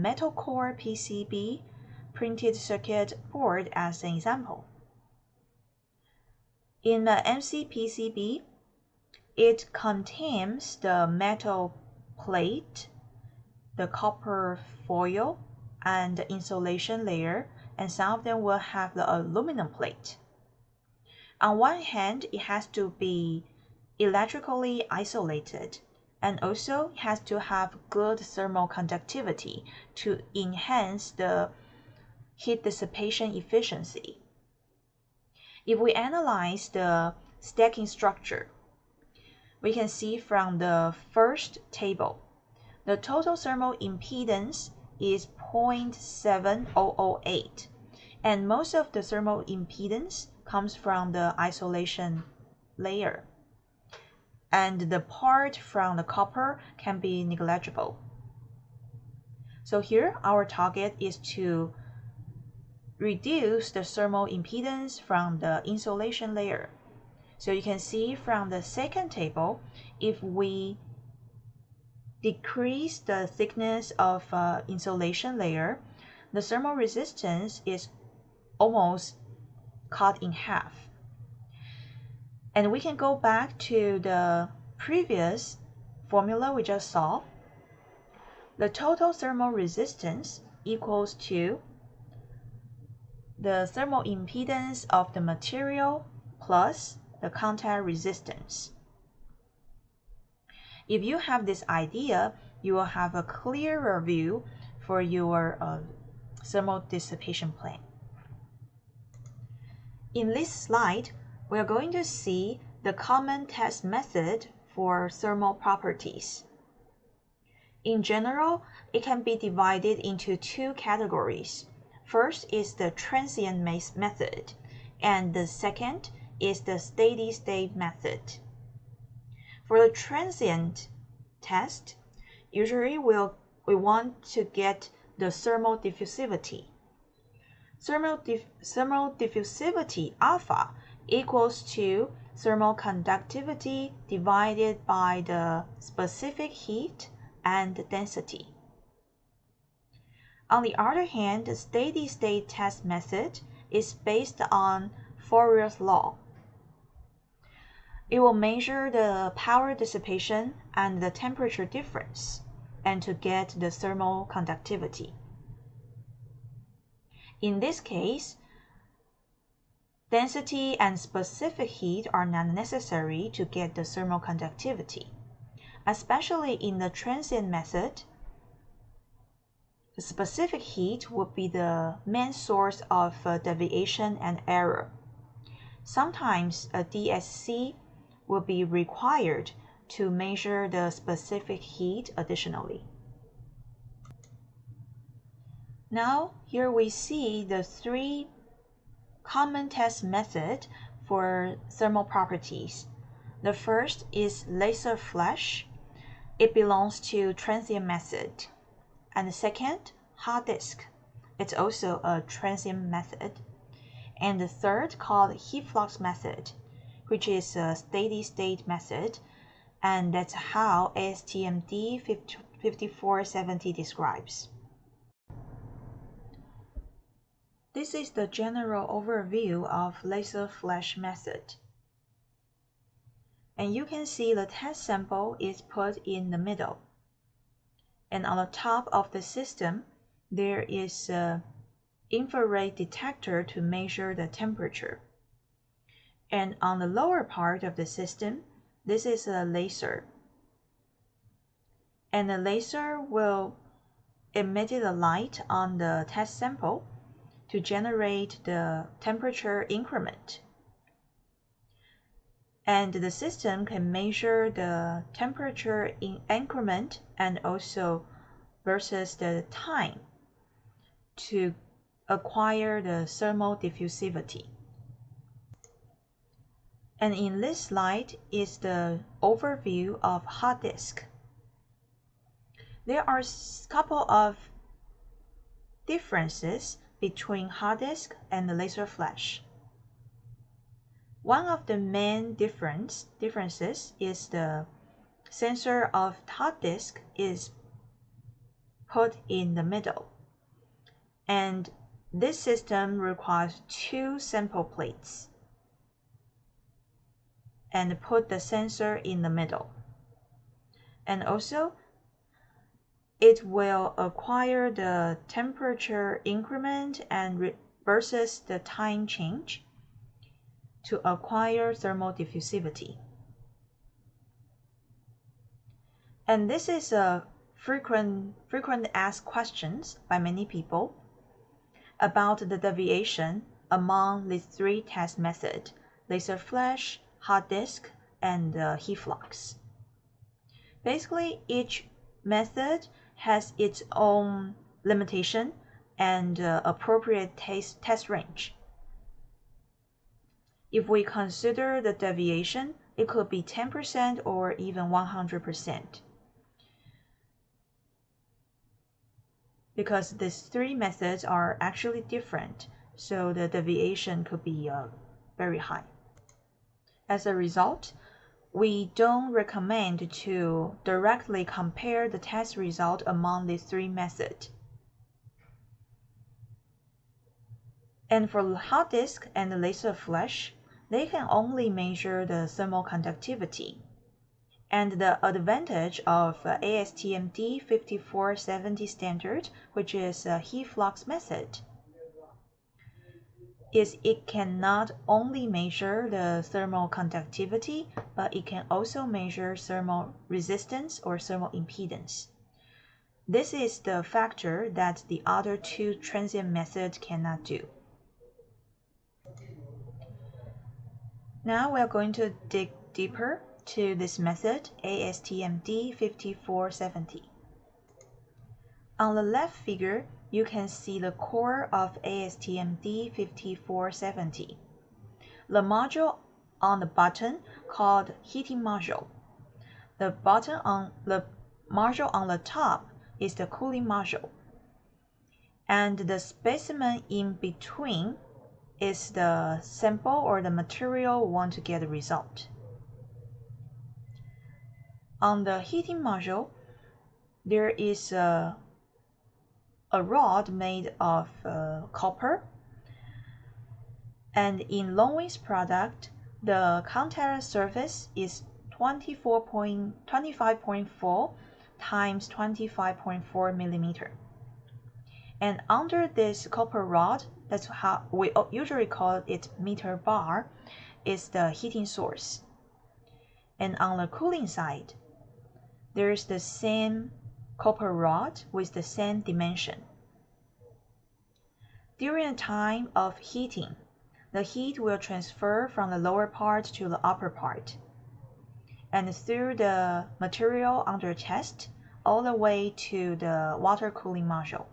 metal core PCB printed circuit board as an example. In the MCPCB, it contains the metal plate, the copper foil, and the insulation layer, and some of them will have the aluminum plate. On one hand, it has to be electrically isolated, and also it has to have good thermal conductivity to enhance the heat dissipation efficiency. If we analyze the stacking structure, we can see from the first table, the total thermal impedance is 0.7008, and most of the thermal impedance comes from the isolation layer, and the part from the copper can be negligible. So here our target is to reduce the thermal impedance from the insulation layer. So you can see from the second table, if we decrease the thickness of insulation layer, the thermal resistance is almost cut in half. And we can go back to the previous formula we just saw. The total thermal resistance equals to the thermal impedance of the material plus the contact resistance. If you have this idea, you will have a clearer view for your thermal dissipation plane. In this slide, we are going to see the common test method for thermal properties. In general, it can be divided into two categories. First is the transient method, and the second is the steady-state method. For the transient test, usually we want to get the thermal diffusivity. Thermal diffusivity alpha equals to thermal conductivity divided by the specific heat and density. On the other hand, the steady-state test method is based on Fourier's law. It will measure the power dissipation and the temperature difference, and to get the thermal conductivity. In this case, density and specific heat are not necessary to get the thermal conductivity. Especially in the transient method, the specific heat would be the main source of deviation and error. Sometimes a DSC will be required to measure the specific heat additionally. Now, here we see the three common test methods for thermal properties. The first is laser flash. It belongs to transient method. And the second, hard disk. It's also a transient method. And the third, called heat flux method, which is a steady-state method, and that's how ASTM D5470 describes. This is the general overview of laser flash method. And you can see the test sample is put in the middle. And on the top of the system, there is an infrared detector to measure the temperature. And on the lower part of the system, this is a laser. And the laser will emit the light on the test sample to generate the temperature increment. And the system can measure the temperature increment and also versus the time to acquire the thermal diffusivity. And in this slide is the overview of hard disk. There are a couple of differences between hard disk and the laser flash. One of the main differences is the sensor of hard disk is put in the middle. And this system requires 2 sample plates and put the sensor in the middle. And also, it will acquire the temperature increment and versus the time change to acquire thermal diffusivity. And this is a frequent asked questions by many people about the deviation among these 3 test methods: laser flash, hot disk, and heat flux. Basically, each method has its own limitation and appropriate test range. If we consider the deviation, it could be 10% or even 100%. Because these 3 methods are actually different, so the deviation could be very high. As a result, we don't recommend to directly compare the test result among these 3 methods. And for hot disk and laser flash, they can only measure the thermal conductivity. And the advantage of ASTM D5470 standard, which is a heat flux method, is it can not only measure the thermal conductivity, but it can also measure thermal resistance or thermal impedance. This is the factor that the other 2 transient methods cannot do. Now we are going to dig deeper to this method, ASTM D5470. On the left figure, you can see the core of ASTM D5470. The module on the bottom called heating module. The module on the top is the cooling module. And the specimen in between is the sample or the material we want to get a result. On the heating module, there is a rod made of copper, and in Longwing's product, the contact surface is 25.4 times 25.4 millimeter. And under this copper rod, that's how we usually call it meter bar, is the heating source. And on the cooling side, there is the same copper rod with the same dimension. During the time of heating, the heat will transfer from the lower part to the upper part, and through the material under test, all the way to the water cooling module.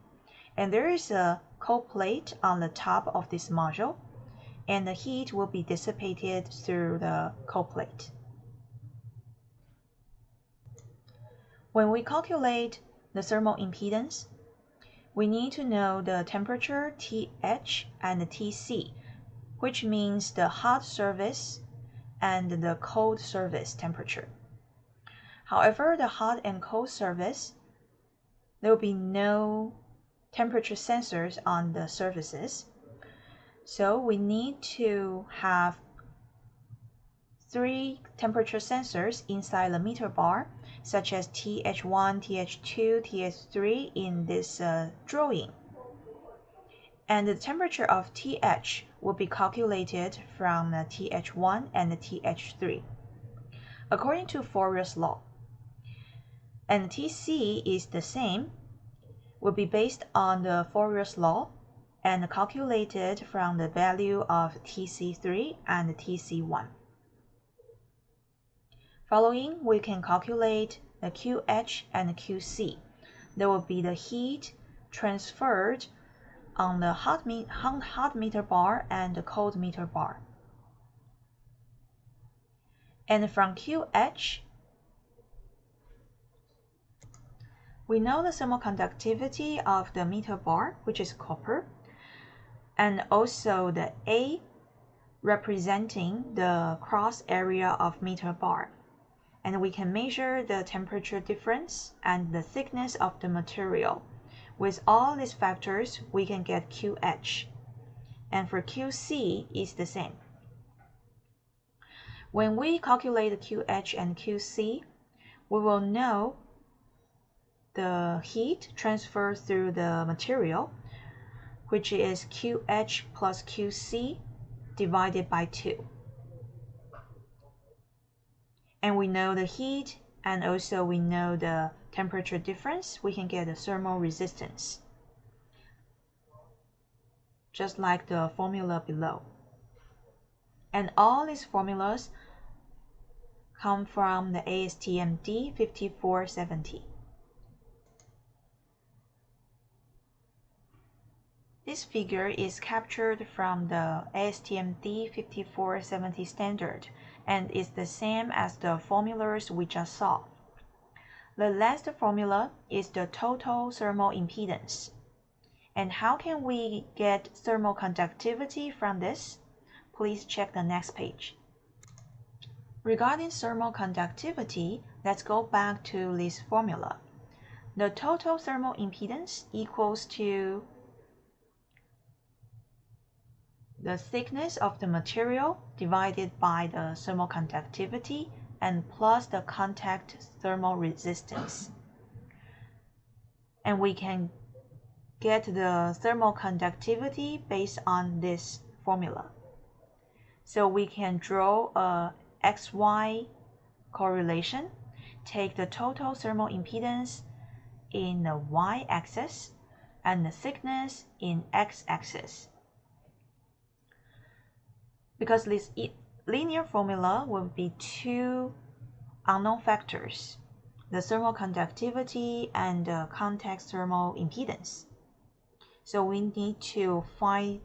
And there is a cold plate on the top of this module, and the heat will be dissipated through the cold plate. When we calculate the thermal impedance, we need to know the temperature TH and TC, which means the hot surface and the cold surface temperature. However, the hot and cold surface, there will be no temperature sensors on the surfaces. So we need to have 3 temperature sensors inside the meter bar, such as TH1, TH2, TH3 in this drawing. And the temperature of TH will be calculated from the TH1 and the TH3 according to Fourier's law. And TC is the same, will be based on the Fourier's law and calculated from the value of TC3 and TC1. Following, we can calculate the QH and QC. There will be the heat transferred on the hot meter bar and the cold meter bar. And from QH, we know the thermal conductivity of the meter bar, which is copper, and also the A representing the cross area of meter bar. and we can measure the temperature difference and the thickness of the material. With all these factors, we can get QH, and for QC is the same. When we calculate the QH and QC, we will know the heat transferred through the material, which is QH plus QC divided by 2. And we know the heat, and also we know the temperature difference. We can get the thermal resistance, just like the formula below. And all these formulas come from the ASTM D5470. This figure is captured from the ASTM D5470 standard and is the same as the formulas we just saw. The last formula is the total thermal impedance. And how can we get thermal conductivity from this? Please check the next page. Regarding thermal conductivity, let's go back to this formula. The total thermal impedance equals to the thickness of the material divided by the thermal conductivity and plus the contact thermal resistance. And we can get the thermal conductivity based on this formula. So we can draw a XY correlation, take the total thermal impedance in the y-axis and the thickness in x-axis. Because this linear formula will be two unknown factors, the thermal conductivity and the contact thermal impedance. So we need to find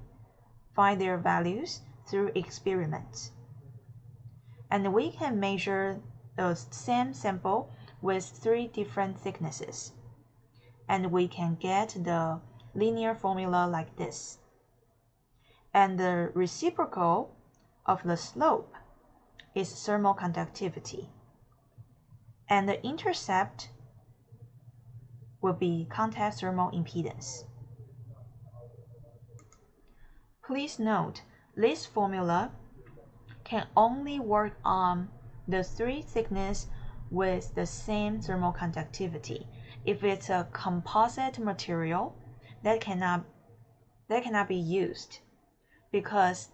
their values through experiments. And we can measure the same sample with 3 different thicknesses. And we can get the linear formula like this. And the reciprocal of the slope is thermal conductivity. And the intercept will be contact thermal impedance. Please note, this formula can only work on the 3 thickness with the same thermal conductivity. If it's a composite material, that cannot be used, because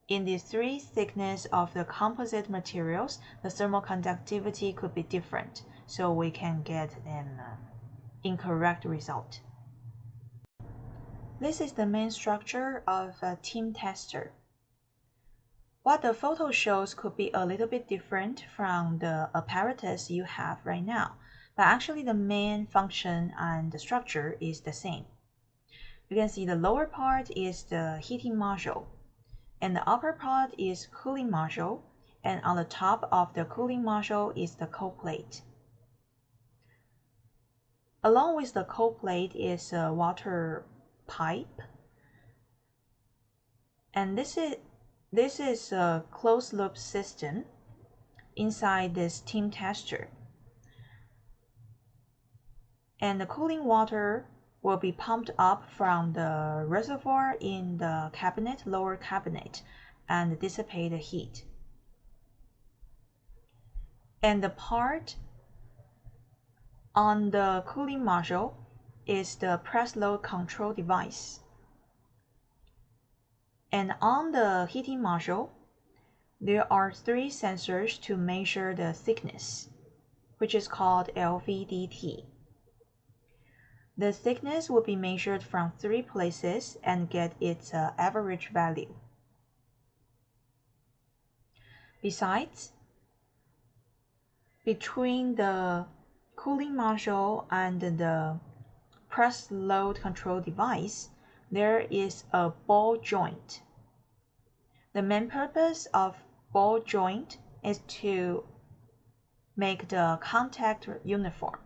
in the 3 thickness of the composite materials, the thermal conductivity could be different, so we can get an incorrect result. This is the main structure of a TEAM tester. What the photo shows could be a little bit different from the apparatus you have right now, but actually the main function and the structure is the same. You can see the lower part is the heating module, and the upper part is cooling module, and on the top of the cooling module is the cold plate. Along with the cold plate is a water pipe, and this is a closed loop system inside this TEAM tester. And the cooling water will be pumped up from the reservoir in the cabinet, lower cabinet, and dissipate the heat. And the part on the cooling module is the press load control device. And on the heating module, there are 3 sensors to measure the thickness, which is called LVDT. The thickness will be measured from 3 places and get its average value. Besides, between the cooling module and the press load control device, there is a ball joint. The main purpose of ball joint is to make the contact uniform.